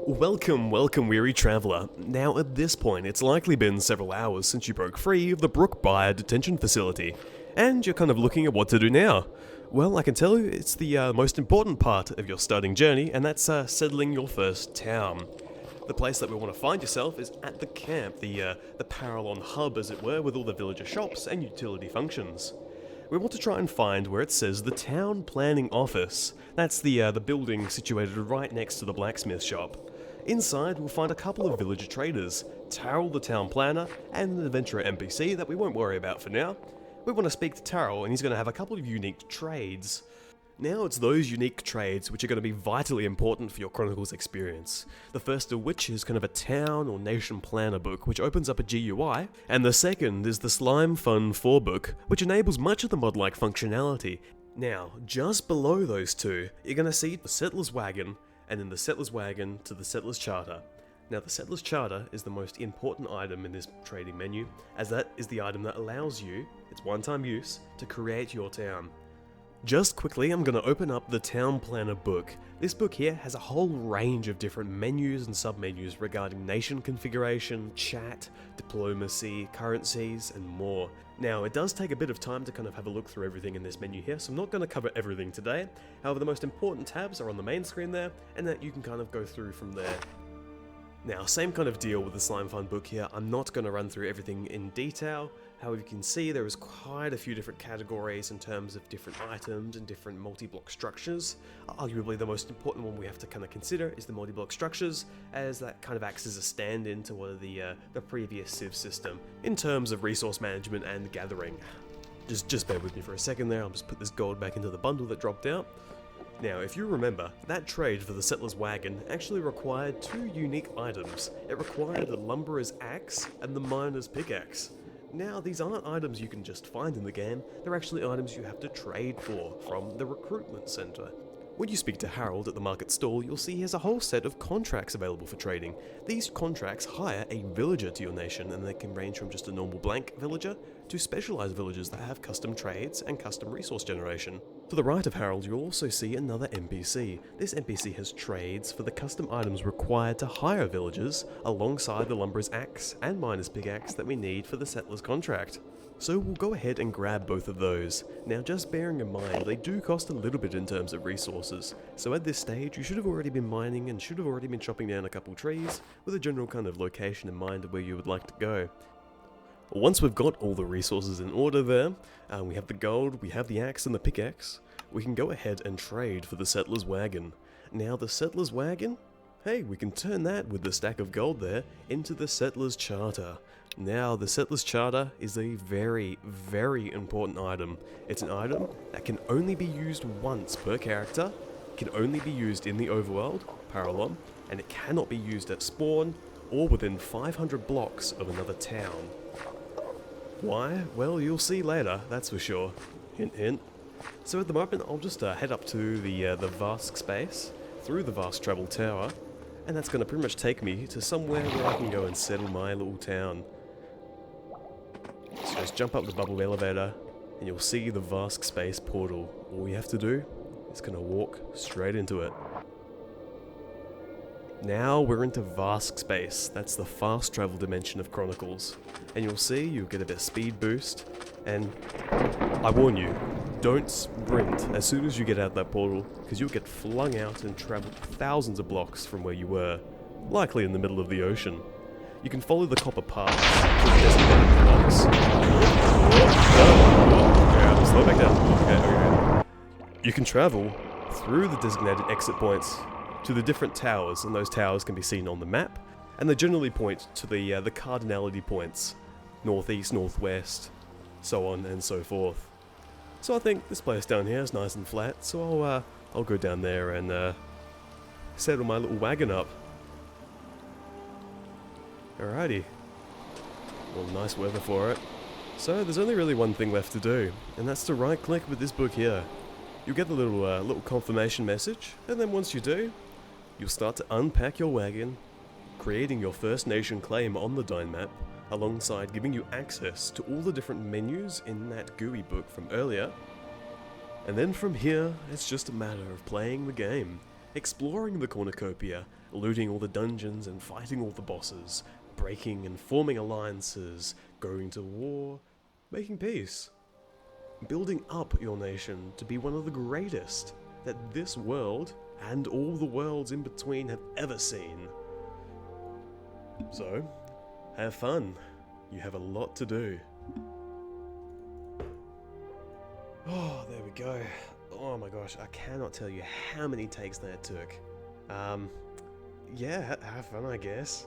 Welcome, weary traveller. Now at this point, it's likely been several hours since you broke free of the Brookbire detention facility, and you're kind of looking at what to do now. Well, I can tell you it's the most important part of your starting journey, and that's settling your first town. The place that we want to find yourself is at the camp, the Parallon hub as it were, with all the villager shops and utility functions. We want to try and find where it says the Town Planning Office. That's the building situated right next to the blacksmith shop. Inside, we'll find a couple of villager traders, Tarrell the town planner, and an adventurer NPC that we won't worry about for now. We want to speak to Tarrell, and he's going to have a couple of unique trades. Now it's those unique trades which are going to be vitally important for your Chronicles experience. The first of which is kind of a town or nation planner book which opens up a GUI, and the second is the Slime Fun 4 book which enables much of the mod-like functionality. Now, just below those two, you're going to see the Settler's Wagon, and then the Settler's Wagon to the Settler's Charter. Now the Settler's Charter is the most important item in this trading menu, as that is the item that allows you, it's one-time use, to create your town. Just quickly, I'm going to open up the Town Planner book. This book here has a whole range of different menus and submenus regarding nation configuration, chat, diplomacy, currencies, and more. Now, it does take a bit of time to kind of have a look through everything in this menu here, so I'm not going to cover everything today. However, the most important tabs are on the main screen there, and that you can kind of go through from there. Now, same kind of deal with the Slime Fun book here. I'm not going to run through everything in detail. However, you can see there is quite a few different categories in terms of different items and different multi-block structures. Arguably the most important one we have to kind of consider is the multi-block structures, as that kind of acts as a stand-in to what are the previous Civ system in terms of resource management and gathering. Just bear with me for a second there. I'll just put this gold back into the bundle that dropped out. Now, if you remember, that trade for the Settler's Wagon actually required two unique items. It required the Lumberer's Axe and the Miner's Pickaxe. Now, these aren't items you can just find in the game, they're actually items you have to trade for from the recruitment center. When you speak to Harold at the market stall, you'll see he has a whole set of contracts available for trading. These contracts hire a villager to your nation, and they can range from just a normal blank villager to specialized villagers that have custom trades and custom resource generation. To the right of Harold, you'll also see another NPC. This NPC has trades for the custom items required to hire villagers alongside the Lumberer's Axe and Miner's Pickaxe that we need for the Settler's contract. So we'll go ahead and grab both of those. Now, just bearing in mind, they do cost a little bit in terms of resources. So at this stage, you should have already been mining and should have already been chopping down a couple trees with a general kind of location in mind of where you would like to go. Once we've got all the resources in order there, we have the gold, we have the axe and the pickaxe, we can go ahead and trade for the Settler's Wagon. Now the Settler's Wagon, hey, we can turn that with the stack of gold there into the Settler's Charter. Now, the Settler's Charter is a very, very important item. It's an item that can only be used once per character, can only be used in the overworld, Parallon, and it cannot be used at spawn or within 500 blocks of another town. Why? Well, you'll see later, that's for sure. Hint, hint. So at the moment, I'll just head up to the vast space, through the vast travel tower, and that's going to pretty much take me to somewhere where I can go and settle my little town. So just jump up the bubble elevator and you'll see the vast space portal. All you have to do is kind of walk straight into it. Now we're into vast space. That's the fast travel dimension of Chronicles. And you'll see you'll get a bit of speed boost. And I warn you, don't sprint as soon as you get out that portal, because you'll get flung out and travel thousands of blocks from where you were, likely in the middle of the ocean. You can follow the copper paths to the designated blocks. Yeah, slow back down. Okay. You can travel through the designated exit points to the different towers, and those towers can be seen on the map, and they generally point to the cardinality points, northeast, northwest, so on and so forth. So I think this place down here is nice and flat, so I'll go down there and settle my little wagon up. Alrighty. Well, nice weather for it. So there's only really one thing left to do, and that's to right click with this book here. You'll get the little confirmation message, and then once you do, you'll start to unpack your wagon, creating your first nation claim on the Dine map, alongside giving you access to all the different menus in that GUI book from earlier. And then from here, it's just a matter of playing the game. exploring the cornucopia, looting all the dungeons and fighting all the bosses, breaking and forming alliances, going to war, making peace. Building up your nation to be one of the greatest that this world and all the worlds in between have ever seen. So, have fun. You have a lot to do. Oh, there we go. Oh my gosh, I cannot tell you how many takes that took. Yeah, have fun, I guess.